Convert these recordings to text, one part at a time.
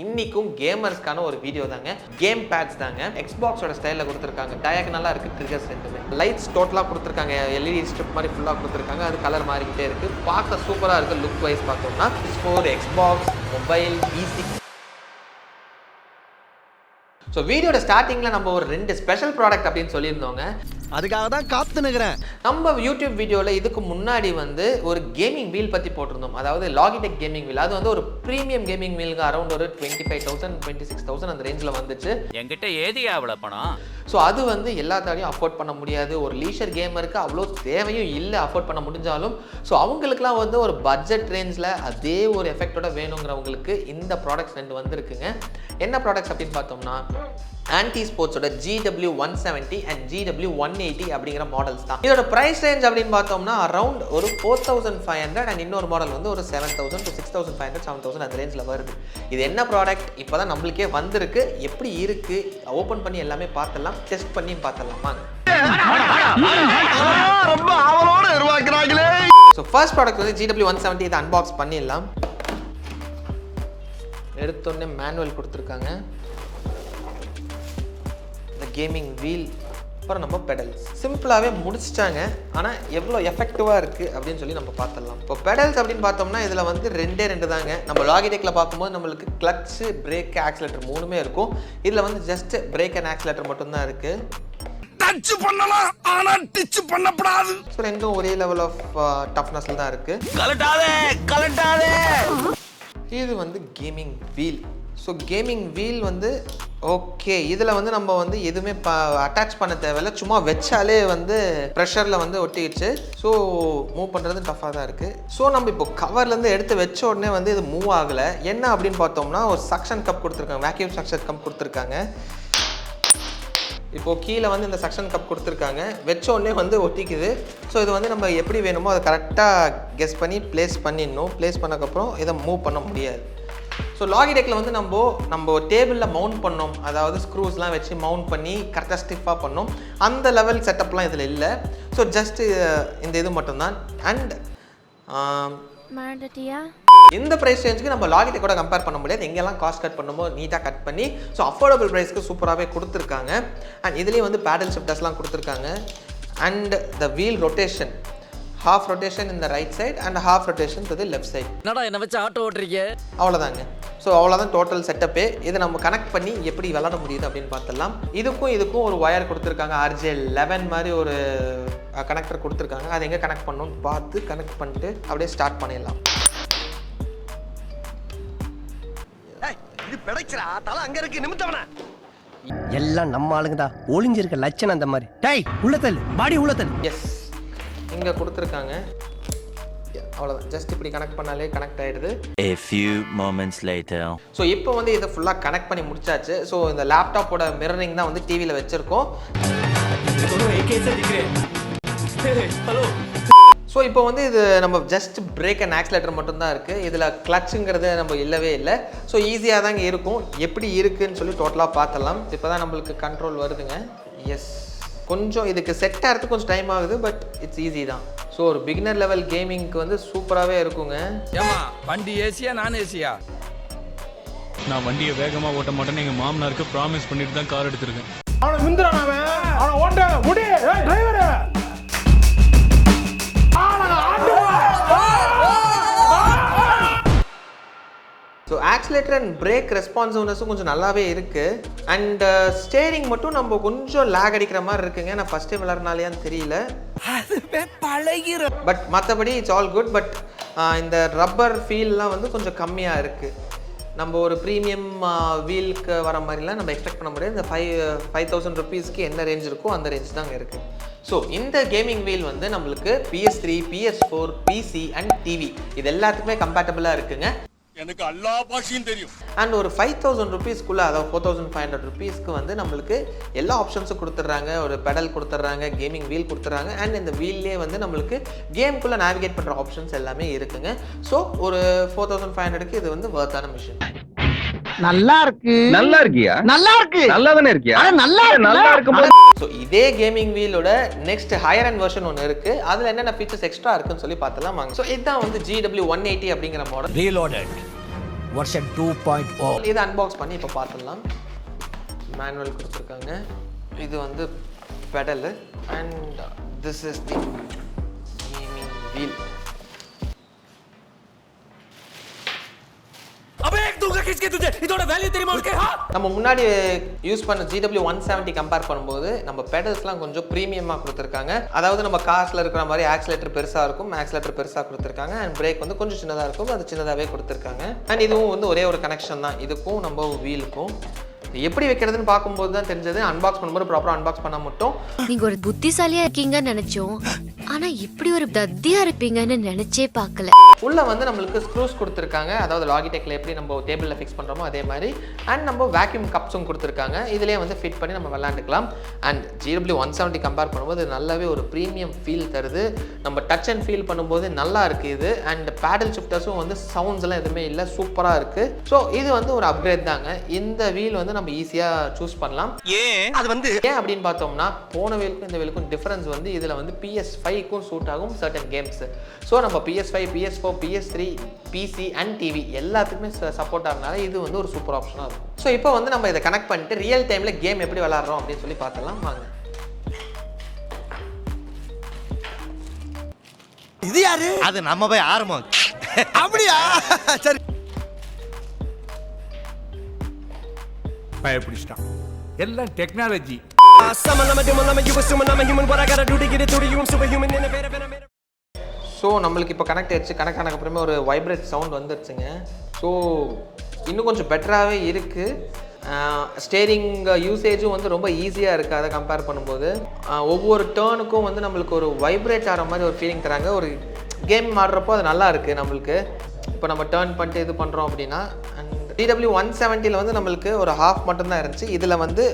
இன்னைக்கும் கேமர்ஸ்க்கான ஒரு வீடியோ தாங்க. கேம் பேட்ஸ் தாங்க. எக்ஸ்பாக்ஸோட ஸ்டைலில் கொடுத்துருக்காங்க. டயகனலாக இருக்குது, ட்ரிகர்ஸ் ரெண்டுமே. லைட்ஸ் டோட்டலாக கொடுத்துருக்காங்க. எல்இடி ஸ்ட்ரிப் மாதிரி ஃபுல்லாக கொடுத்துருக்காங்க. அது கலர் மாறிக்கிட்டே இருக்குது. பார்க்க சூப்பராக இருக்குது. லுக் வைஸ் பார்த்தோம்னா PS4, Xbox, mobile, PC. So வீடியோட ஸ்டார்டிங்கில் நம்ம ஒரு 2 ஸ்பெஷல் ப்ராடக்ட் அப்படின்னு சொல்லியிருந்தோங்க. அதுக்காக தான் காத்து நிற்கிறேன். நம்ம யூடியூப் வீடியோவில் இதுக்கு முன்னாடி ஒரு கேமிங் வீல் பற்றி போட்டிருந்தோம். அதாவது லாகிடெக் கேமிங் வீல். அது ஒரு ப்ரீமியம் கேமிங் வீலுக்கு அரௌண்ட் ஒரு 25,000 26,000 அந்த ரேஞ்சில் வந்துச்சு. என்கிட்ட ஏதியா அவ்வளோ பணம். ஸோ அது எல்லாத்தாலையும் அஃபோர்ட் பண்ண முடியாது. ஒரு லீஷர் கேமருக்கு அவ்வளோ தேவையும் இல்லை அஃபோர்ட் பண்ண முடிஞ்சாலும். ஸோ அவங்களுக்குலாம் ஒரு பட்ஜெட் ரேஞ்சில் அதே ஒரு எஃபெக்டோட வேணுங்கிறவங்களுக்கு இந்த ப்ராடக்ட்ஸ் 2 வந்திருக்குங்க. என்ன ப்ராடக்ட்ஸ் அப்படின்னு பார்த்தோம்னா ஆன்டி ஸ்போர்ட்ஸோட GW170 அண்ட் GW180 அப்படிங்கிற மாடல்ஸ் தான். இதோட ப்ரைஸ் ரேஞ்ச் அப்படின்னு பார்த்தோம்னா அரௌண்ட் ஒரு 4,500 அண்ட் இன்னொரு மாடல் ஒரு 7,000 to 6,500 7,000 அந்த ரேஞ்சில் வருது. இது என்ன ப்ராடக்ட் இப்போ தான் நம்மளுக்கே வந்திருக்கு. எப்படி இருக்கு ஓப்பன் பண்ணி எல்லாமே பார்த்தலாம், டெஸ்ட் பண்ணி பார்த்தலாமா. ரொம்ப ஆவலோட உருவாக்குறாங்களே. So first product GW170. இதை அன்பாக்ஸ் பண்ணிடலாம். எடுத்தோடனே மேனுவல் கொடுத்துருக்காங்க, கேமிங் வீல், அப்புறம் நம்ம பெடல்ஸ். சிம்பிளாகவே முடிச்சிட்டாங்க. ஆனால் எவ்வளோ எஃபெக்டிவாக இருக்குது அப்படின்னு சொல்லி நம்ம பார்த்துடலாம். இப்போ பெடல்ஸ் அப்படின்னு பார்த்தோம்னா இதில் 2 தாங்க. நம்ம லாகிடெக்கில் பார்க்கும்போது நம்மளுக்கு கிளட்ச்சு, பிரேக், ஆக்சிலேட்டர் 3மே இருக்கும். இதில் ஜஸ்ட் பிரேக் அண்ட் ஆக்சிலேட்டர் மட்டும்தான் இருக்குது. டச் பண்ணலாம் ஆனா டச் பண்ணக்கூடாது. ஸோ ரெண்டும் ஒரே லெவல் ஆஃப் டஃப்னஸ்ல தான் இருக்குது. கலட்டாதே. இது gaming wheel. So gaming wheel okay. இதில் நம்ம எதுவுமே அட்டாச் பண்ண தேவையில்ல. சும்மா வச்சாலே ப்ரெஷரில் ஒட்டிடுச்சு. ஸோ மூவ் பண்ணுறது டஃப்பாக தான் இருக்குது. ஸோ நம்ம இப்போ கவர்லேருந்து எடுத்து வச்ச உடனே இது மூவ் ஆகலை. என்ன அப்படின்னு பார்த்தோம்னா ஒரு சக்ஷன் கப் கொடுத்துருக்காங்க, வேக்யூம் சக்ஷன் கப் கொடுத்துருக்காங்க. இப்போது கீழே இந்த சக்ஷன் கப் கொடுத்துருக்காங்க. வச்ச உடனே ஒட்டிக்குது. ஸோ இது நம்ம எப்படி வேணுமோ அதை கரெக்டாக கெஸ் பண்ணி ப்ளேஸ் பண்ணிடணும். ப்ளேஸ் பண்ணக்கப்புறம் இதை மூவ் பண்ண முடியாது. ஸோ லாகிடெக்கில் நம்ம டேபிளில் மவுண்ட் பண்ணோம், அதாவது ஸ்க்ரூஸ்லாம் வச்சு மவுண்ட் பண்ணி கரெக்டாக ஸ்டிஃபாக பண்ணோம். அந்த லெவல் செட்டப்லாம் இதில் இல்லை. ஸோ ஜஸ்ட்டு இந்த இது மட்டும்தான். அண்ட் இந்த ப்ரைஸ் ரேஞ்சுக்கு நம்ம லாகிடெக்கோட கம்பேர் பண்ண முடியாது. எங்கெல்லாம் காஸ்ட் கட் பண்ணுமோ நீட்டாக கட் பண்ணி ஸோ அஃபோர்டபுள் ப்ரைஸ்க்கு சூப்பராகவே கொடுத்துருக்காங்க. அண்ட் இதுலேயும் பேடல் ஷிஃப்டர்ஸ்லாம் கொடுத்துருக்காங்க. And the wheel rotation, half rotation in the right side and half rotation to the left side. என்னடா என்ன வச்சு ஆட்டோ ஓட்டுறீங்க? அவ்வளோதாங்க. ஸோ அவ்வளோதான் டோட்டல் செட்டப்பே. இதை நம்ம கனெக்ட் பண்ணி எப்படி விளாட முடியுது அப்படின்னு பார்த்துடலாம். இதுக்கும் ஒரு ஒயர் கொடுத்துருக்காங்க. RJ11 மாதிரி ஒரு கனெக்டர் கொடுத்துருக்காங்க. அதை எங்கே கனெக்ட் பண்ணணும்னு பார்த்து கனெக்ட் பண்ணிட்டு அப்படியே ஸ்டார்ட் பண்ணிடலாம். இது பிடைச்சரா தலை அங்க இருக்கு நிமித்தவன. எல்லாம் நம்ம ஆளுங்க தான். ஒளிஞ்சிருக்க லட்சணம் அந்த மாதிரி. டேய் உள்ளதல் பாடி உள்ளதல். எஸ், இங்கே கொடுத்துருக்காங்க. அவ்வளோதான். ஜஸ்ட் இப்படி கனெக்ட் பண்ணாலே கனெக்ட் ஆகிடுது. A few moments later. So இப்போ இதை ஃபுல்லாக கனெக்ட் பண்ணி முடிச்சாச்சு. ஸோ இந்த லேப்டாப்போட மிரரிங் தான் டிவியில் வச்சுருக்கோம். ஸோ இப்போ இது நம்ம ஜஸ்ட் பிரேக் அண்ட் ஆக்சிலேட்டர் மட்டும்தான் இருக்குது. இதில் கிளச்சுங்கிறது நம்ம இல்லவே இல்லை. ஸோ ஈஸியாக தாங்க இருக்கும். எப்படி இருக்குதுன்னு சொல்லி டோட்டலாக பார்த்துடலாம். இப்போ தான் நம்மளுக்கு கண்ட்ரோல் வருதுங்க. எஸ், கொஞ்சம் இதுக்கு செட் ஆகிறதுக்கு கொஞ்சம் டைம் ஆகுது. பட் இட்ஸ் ஈஸி தான். ஸோ ஒரு பிகினர் லெவல் கேமிங்க்கு சூப்பராகவே இருக்குங்க. ஏமா வண்டி ஏசியா நான் ஏசியா? நான் வண்டியை வேகமாக ஓட்ட மாட்டேன்னு எங்கள் மாமனாருக்கு ப்ராமிஸ் பண்ணிட்டு தான் கார் எடுத்திருக்கேன். அவனை முந்திரான், அவனை ஓட்ட முடி driver. So accelerator and brake ரெஸ்பான்சிவ்னஸும் கொஞ்சம் நல்லாவே இருக்குது. அண்ட் ஸ்டேரிங் மட்டும் நம்ம கொஞ்சம் லேக் அடிக்கிற மாதிரி இருக்குங்க. நான் ஃபஸ்ட் டைம் விளாட்றனாலையான்னு தெரியல. பட் மற்றபடி இட்ஸ் ஆல் குட். பட் இந்த ரப்பர் ஃபீல்லாம் கொஞ்சம் கம்மியாக இருக்குது. நம்ம ஒரு ப்ரீமியம் வீலுக்கு வர மாதிரிலாம் நம்ம எக்ஸ்பெக்ட் பண்ண முடியாது. இந்த 5,000 ருபீஸ்க்கு என்ன ரேஞ்ச் இருக்கோ அந்த ரேஞ்ச் தாங்க இருக்குது. ஸோ இந்த கேமிங் வீல் நம்மளுக்கு PS3, PS4, PC and TV இது எல்லாத்துக்குமே கம்பேட்டபிளாக இருக்குங்க. எனக்கு எல்லா பாஷையும் தெரியும். அண்ட் ஒரு 5,000 ருபீஸ்க்குள்ளே, அதாவது 4,500 ருபீஸ்க்கு நம்மளுக்கு எல்லா ஆப்ஷன்ஸும் கொடுத்துட்றாங்க. ஒரு பெடல் கொடுத்துட்றாங்க, கேமிங் வீல் கொடுத்துட்றாங்க. அண்ட் இந்த வீல்லே நம்மளுக்கு கேம்குள்ளே நேவிகேட் பண்ணுற ஆப்ஷன்ஸ் எல்லாமே இருக்குங்க. ஸோ ஒரு 4,500க்கு இது வர்த்தான மிஷின். நல்லா இருக்கு. நல்லா இருக்கியா? நல்லா இருக்கு. நல்லா தானே இருக்கியா? நல்லா இருக்கு. ஸோ இதே கேமிங் வீலோட நெக்ஸ்ட் ஹையர் அண்ட் வெர்ஷன் ஒன்று இருக்குது. அதில் என்னென்ன ஃபீச்சர்ஸ் எக்ஸ்ட்ரா இருக்குன்னு சொல்லி பார்த்தலாம் வாங்க. ஸோ இதுதான் GW180 அப்படிங்கிற மாடல். ரீலோடட் வருஷன் 2.0. இது அன்பாக்ஸ் பண்ணி இப்போ பார்த்துடலாம். மேனுவல் கொடுத்துருக்காங்க. இது வந்து pedal and this is the gaming wheel. நம்ம முன்னாடி யூஸ் பண்ண GW 170 கம்பேர் பண்ணும்போது நம்ம பெடல்ஸ்லாம் கொஞ்சம் ப்ரீமியமாக கொடுத்துருக்காங்க. அதாவது நம்ம கார்ஸில் இருக்கிற மாதிரி ஆக்சிலேட்டர் பெருசாக இருக்கும், ஆக்சிலேட்டர் பெருசாக கொடுத்துருக்காங்க. அண்ட் பிரேக் வந்து கொஞ்சம் சின்னதாக இருக்கும், அது சின்னதாகவே கொடுத்துருக்காங்க. அண்ட் இதுவும் வந்து ஒரே ஒரு கனெக்ஷன் தான் இதுக்கும் நம்ம வீலுக்கும். எப்படி வைக்கிறதுன்னு பார்க்கும்போது தான் தெரிஞ்சது. அன்பாக்ஸ் பண்ணும்போது ப்ராப்பராக அன்பாக்ஸ் பண்ண மட்டும் நீங்க ஒரு புத்திசாலியா இருக்கீங்கன்னு நினைச்சோம், ஆனா இப்படி ஒரு தத்தியா இருப்பீங்கன்னு நினைச்சே பார்க்கல. உள்ள வந்து நம்மளுக்கு ஸ்க்ரூஸ் கொடுத்துருக்காங்க. அதாவது லாகிடெக்ல எப்படி நம்ம டேபிளில் ஃபிக்ஸ் பண்ணுறோமோ அதே மாதிரி. அண்ட் நம்ம வேக்யூம் கப்ஸும் கொடுத்துருக்காங்க. இதுலேயே வந்து ஃபிட் பண்ணி நம்ம விளாண்டுக்கலாம். அண்ட் GW 170 கம்பேர் பண்ணும்போது நல்லாவே ஒரு ப்ரீமியம் ஃபீல் தருது. நம்ம டச் அண்ட் ஃபீல் பண்ணும்போது நல்லா இருக்குது இது. அண்ட் பேடல் ஷிஃப்டர்ஸும் வந்து சவுண்ட்ஸ்லாம் எதுவுமே இல்லை, சூப்பராக இருக்குது. ஸோ இது வந்து ஒரு அப்கிரேட் தாங்க. இந்த வீல் வந்து நம்ம ஈஸியாக சூஸ் பண்ணலாம். அது வந்து ஏன் அப்படின்னு பார்த்தோம்னா போன வீலுக்கும் இந்த வீலுக்கும் டிஃபரன்ஸ் வந்து இதில் வந்து PS5க்கும் சூட் ஆகும் சர்டன் கேம்ஸ். ஸோ நம்ம PS5, PS4, PS3, PC and TV எல்லாத்துக்குமே சப்போர்ட் ஆகிறதுனால இது வந்து ஒரு சூப்பர் ஆப்ஷனாக இருக்கும். ஸோ இப்போ வந்து நம்ம இதை கனெக்ட் பண்ணிட்டு ரியல் டைமில் கேம் எப்படி விளாட்றோம் அப்படின்னு சொல்லி பார்த்தலாம் வாங்க. இது யாரு? அது நம்ம போய் ஆரம்பம். அப்படியா? சரி. பயப்பிடிச்சிட்டான். எல்லாம் டெக்னாலஜி. ஸோ நம்மளுக்கு இப்போ கனெக்ட் ஆயிடுச்சு. கனெக்ட் ஆனதுக்கு அப்புறமே ஒரு வைப்ரேட் சவுண்ட் வந்துருச்சுங்க. ஸோ இன்னும் கொஞ்சம் பெட்டராகவே இருக்குது. ஸ்டேரிங் யூசேஜும் வந்து ரொம்ப ஈஸியாக இருக்குது அதை கம்பேர் பண்ணும்போது. ஒவ்வொரு டேர்னுக்கும் வந்து நம்மளுக்கு ஒரு வைப்ரேட் ஆகிற மாதிரி ஒரு ஃபீலிங் தராங்க. ஒரு கேம் ஆடுறப்போ அது நல்லா இருக்குது நம்மளுக்கு. இப்போ நம்ம டேர்ன் பண்ணிட்டு இது பண்ணுறோம் அப்படின்னா. அண்ட் GW 170 வந்து நம்மளுக்கு ஒரு ஹாஃப் மட்டும்தான் இருந்துச்சு. இதில் வந்து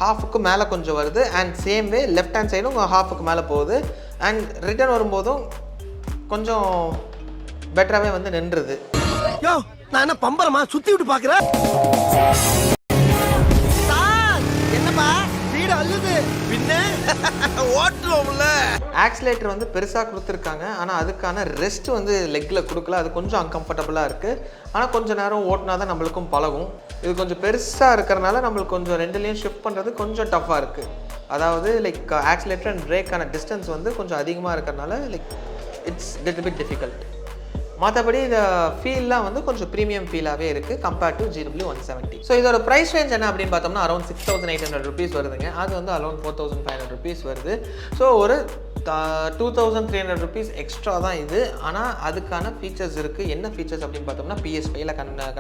ஹாஃபுக்கு மேலே கொஞ்சம் வருது. And same way left hand சைடும் ஹாஃபுக்கு மேலே போகுது. அண்ட் ரிட்டர்ன் வரும்போதும் கொஞ்சம் பெட்டராகவே வந்து நின்றுது. யோ நான் என்ன பம்பரமா சுத்தி விட்டு பார்க்குறேன். என்னப்பா வீடு அள்ளுது பின்ன ஓட்டுவோம்ல. ஆக்சிலேட்டர் வந்து பெருசாக கொடுத்துருக்காங்க. ஆனால் அதுக்கான ரெஸ்ட் வந்து லெக்கில் கொடுக்கல. அது கொஞ்சம் அன்கம்ஃபர்டபுளாக இருக்குது. ஆனால் கொஞ்சம் நேரம் ஓட்டினா தான் நம்மளுக்கும் பழகும். இது கொஞ்சம் பெருசாக இருக்கிறனால நம்மளுக்கு கொஞ்சம் ரெண்டுலேயும் ஷிஃப்ட் பண்ணுறது கொஞ்சம் டஃப்பாக இருக்குது. அதாவது லைக் ஆக்சிலேட்டர் அண்ட் பிரேக்கான டிஸ்டன்ஸ் வந்து கொஞ்சம் அதிகமாக இருக்கிறனால like it's little bit difficult. மற்றபடி இந்த ஃபீல்லாம் வந்து கொஞ்சம் ப்ரீமியம் ஃபீலாகவே இருக்குது கம்பேர்ட் டு GW 170. ஸோ இதோட ப்ரைஸ் ரேஞ்ச் என்ன அப்படின்னு பார்த்தோம்னா அரௌண்ட் 6,800 rupees வருதுங்க. அது வந்து அரௌண்ட் 4,500 rupees வருது. ஸோ ஒரு 2,300 rupees எக்ஸ்ட்ரா தான் இது. ஆனால் அதுக்கான ஃபீச்சர்ஸ் இருக்குது. என்ன ஃபீச்சர்ஸ் அப்படின்னு பார்த்தோம்னா PS5ல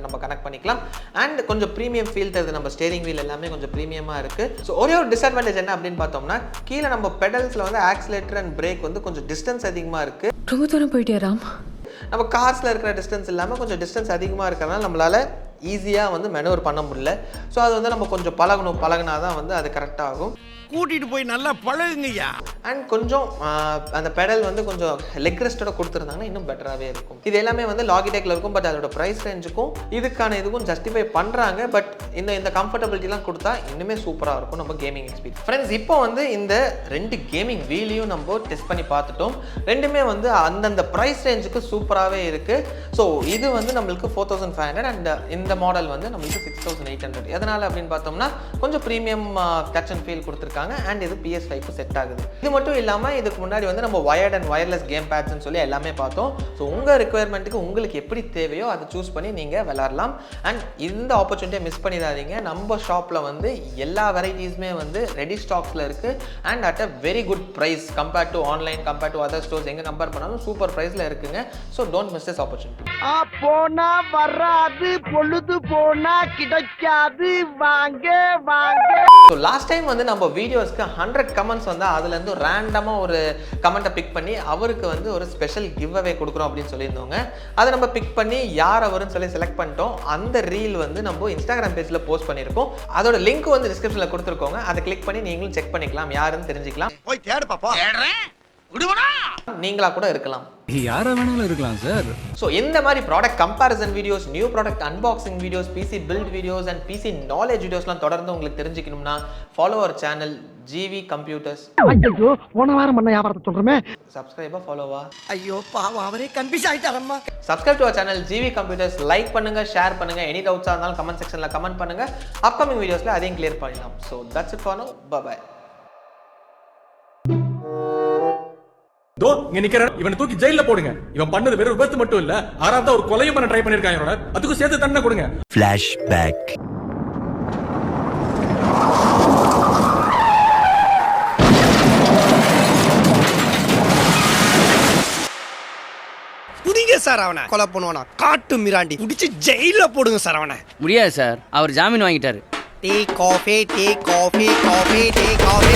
நம்ம கனெக்ட் பண்ணிக்கலாம். அண்ட் கொஞ்சம் ப்ரீமியம் ஃபீல் தருது. நம்ம ஸ்டேரிங் வீல் எல்லாமே கொஞ்சம் ப்ரீமியமாக இருக்குது. ஸோ ஒரே ஒரு டிஸ்அட்வான்டேஜ் என்ன அப்படின்னு பார்த்தோம்னா கீழே நம்ம பெடல்ஸில் வந்து ஆக்சிலேட்டர் அண்ட் பிரேக் வந்து கொஞ்சம் டிஸ்டன்ஸ் அதிகமாக இருக்குது. ரொம்ப தூரம் போயிட்டியா ராம்? நம்ம கார்ஸில் இருக்கிற டிஸ்டன்ஸ் இல்லாமல் கொஞ்சம் டிஸ்டன்ஸ் அதிகமாக இருக்கிறனால நம்மளால் ஈஸியாக வந்து மெனுவர் பண்ண முடியல. ஸோ அது வந்து நம்ம கொஞ்சம் பழகினா தான் வந்து அது கரெக்டாகும். கூட்டிட்டு போய் நல்லா பழகுங்கய்யா. அண்ட் கொஞ்சம் அந்த பெடல் வந்து கொஞ்சம் லெக் ரெஸ்ட்டோட கொடுத்துருந்தாங்கன்னா இன்னும் பெட்டராகவே இருக்கும். இது எல்லாமே வந்து லாகிடெக்ல இருக்கும். பட் அதோட ப்ரைஸ் ரேஞ்சுக்கும் இதுக்கான இதுக்கும் ஜஸ்டிஃபை பண்ணுறாங்க. பட் இந்த கம்ஃபர்டபிலிட்டிலாம் கொடுத்தா இன்னுமே சூப்பராக இருக்கும் நம்ம கேமிங் எக்ஸ்பீரியன்ஸ். ஃப்ரெண்ட்ஸ் இப்போ வந்து இந்த 2 கேமிங் வீலையும் நம்ம டெஸ்ட் பண்ணி பார்த்துட்டோம். ரெண்டுமே வந்து அந்தந்த ப்ரைஸ் ரேஞ்சுக்கு சூப்பராகவே இருக்குது. ஸோ இது வந்து நம்மளுக்கு 4,500 அண்ட் இந்த மாடல் வந்து நம்மளுக்கு 6,800. எதனால் அப்படின்னு பார்த்தோம்னா கொஞ்சம் ப்ரீமியம் டச் அண்ட் ஃபீல் கொடுத்துருக்காங்க. அண்ட் இது PS5க்கு செட் ஆகுது. இது மட்டும் இல்லாமல் இதுக்கு முன்னாடி வந்து நம்ம வயர்ட் அண்ட் வயர்லெஸ் கேம் பேட்ஸ்ன்னு சொல்லி எல்லாமே பார்த்தோம். ஸோ உங்கள் ரெக்குயர்மெண்ட்டுக்கு உங்களுக்கு எப்படி தேவையோ அதை சூஸ் பண்ணி நீங்கள் விளாட்லாம். அண்ட் இந்த ஆப்பர்ச்சுனிட்டியை மிஸ் பண்ணிடாதீங்க. நம்ம ஷாப்பில் வந்து எல்லா வெரைட்டிஸுமே வந்து ரெடி ஸ்டாக்ஸில் இருக்குது. And at a very good price compared to online, compared to other stores எங்கே கம்பேர் பண்ணாலும் சூப்பர் ப்ரைஸில் இருக்குங்க. So don't miss this opportunity. போனா வராது, பொழுது போனா கிடைக்காது, வாங்க வாங்க. ஸோ லாஸ்ட் டைம் வந்து நம்ம வீடியோஸ்க்கு 100 கமெண்ட்ஸ் வந்தால் அதுலேருந்து ரேண்டமாக ஒரு கமெண்ட்டை பிக் பண்ணி அவருக்கு வந்து ஒரு ஸ்பெஷல் கிவ் அவே கொடுக்குறோம் அப்படின்னு சொல்லியிருந்தோங்க. அதை நம்ம பிக் பண்ணி யார் அவருன்னு சொல்லி செலக்ட் பண்ணிட்டோம். அந்த ரீல் வந்து நம்ம இன்ஸ்டாகிராம் பேஜில் போஸ்ட் பண்ணியிருக்கோம். அதோட லிங்க் வந்து டிஸ்கிரிப்ஷனில் கொடுத்துருக்கோங்க. அதை கிளிக் பண்ணி நீங்களும் செக் பண்ணிக்கலாம், யாருன்னு தெரிஞ்சுக்கலாம். போய் தேடு பாப்பா. நீங்களா கூட இருக்கலாம். யாரா வேணாலும் இருக்கலாம் சார். ஸோ இந்த மாதிரி product comparison videos, new product unboxing videos, PC build videos and PC knowledge வீடியோஸ்லாம் தொடர்ந்து உங்களுக்கு தெரிஞ்சுக்கணும்னா follow our channel GV Computers. ஐயோ போன வாரம் பண்ண வியாபாரத்தை சொல்றமே. சப்ஸ்கிரைபா ஃபாலோவா? ஐயோ பாவம் அவரே கன்ஃபியூஸ் ஆயிட்டாரம்மா. சப்ஸ்கிரைப் டு அவர் சேனல் ஜிவி கம்ப்யூட்டர்ஸ். லைக் பண்ணுங்க, ஷேர் பண்ணுங்க. எனி டவுட்ஸா இருந்தாலும் கமெண்ட் செக்ஷன்ல கமெண்ட் பண்ணுங்க. அப்கமிங் வீடியோஸ்ல அதையும் கிளியர் பண்ணலாம். So that's it for now. Bye. தோ இங்க நிக்கிறேன், இவனை தூக்கி ஜெயில போடுங்க. இவன் பண்ணது வெறும் விபத்து மட்டும் இல்ல, ஆறாவது ஒரு கொலையும் பண்ண ட்ரை பண்ணிருக்காங்க. அதுக்கு சேர்த்து தண்டனை கொடுங்க. Flashback. புடிங்க சார் அவனை. கொலை பண்ணுவானா காட்டு மிராண்டி புடிச்சு ஜெயில போடுங்க சார் அவனை. முடியாது சார், அவர் ஜாமீன் வாங்கிட்டாரு. Tea coffee tea coffee coffee tea coffee.